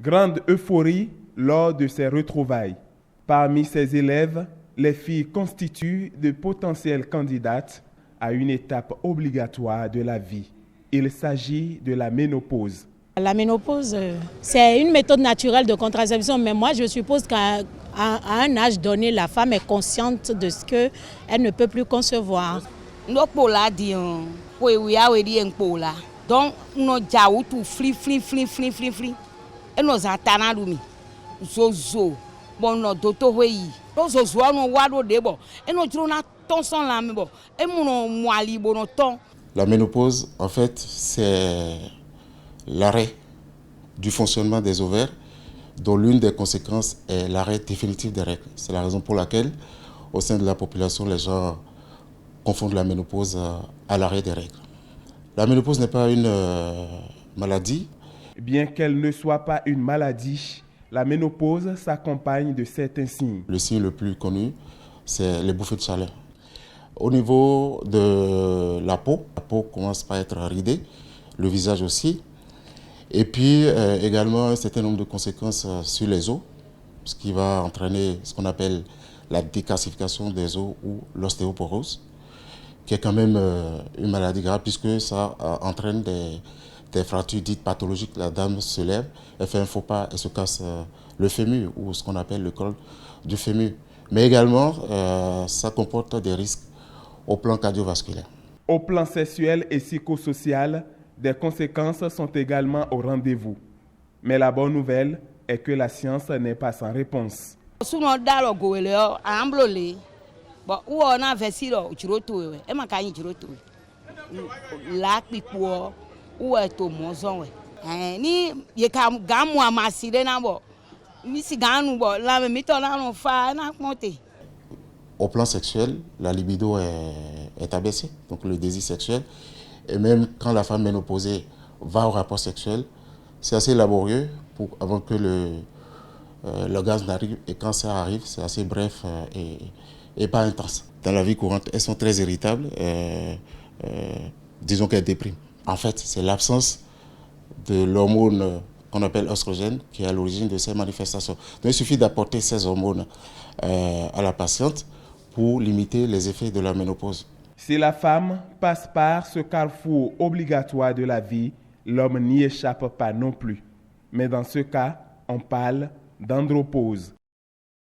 Grande euphorie lors de ces retrouvailles. Parmi ces élèves, les filles constituent de potentielles candidates à une étape obligatoire de la vie. Il s'agit de la ménopause. La ménopause, c'est une méthode naturelle de contraception, mais moi je suppose qu'à un âge donné, la femme est consciente de ce qu'elle ne peut plus concevoir. Donc, nous avons tout fli. Et nous avons zozo. Bon, nous avons nous zozo, nous avons debo. Et nous avons ton là, mais bon. Et nous avons La ménopause, en fait, c'est l'arrêt du fonctionnement des ovaires, dont l'une des conséquences est l'arrêt définitif des règles. C'est la raison pour laquelle, au sein de la population, les gens confondent la ménopause à l'arrêt des règles. La ménopause n'est pas une maladie. Bien qu'elle ne soit pas une maladie, la ménopause s'accompagne de certains signes. Le signe le plus connu, c'est les bouffées de chaleur. Au niveau de la peau commence par être ridée, le visage aussi. Et puis également un certain nombre de conséquences sur les os, ce qui va entraîner ce qu'on appelle la décalcification des os ou l'ostéoporose, qui est quand même une maladie grave puisque ça entraîne des fractures dites pathologiques. La dame se lève, elle fait un faux pas, elle se casse le fémur ou ce qu'on appelle le col du fémur. Mais également, ça comporte des risques au plan cardiovasculaire. Au plan sexuel et psychosocial, des conséquences sont également au rendez-vous. Mais la bonne nouvelle est que la science n'est pas sans réponse. Au plan sexuel, la libido est abaissée, donc le désir sexuel. Et même quand la femme ménopausée va au rapport sexuel, c'est assez laborieux avant que l'orgasme arrive. Et quand ça arrive, c'est assez bref et pas intense. Dans la vie courante, elles sont très irritables, disons qu'elles dépriment. En fait, c'est l'absence de l'hormone qu'on appelle oestrogène qui est à l'origine de ces manifestations. Donc il suffit d'apporter ces hormones à la patiente pour limiter les effets de la ménopause. Si la femme passe par ce carrefour obligatoire de la vie, l'homme n'y échappe pas non plus. Mais dans ce cas, on parle d'andropause.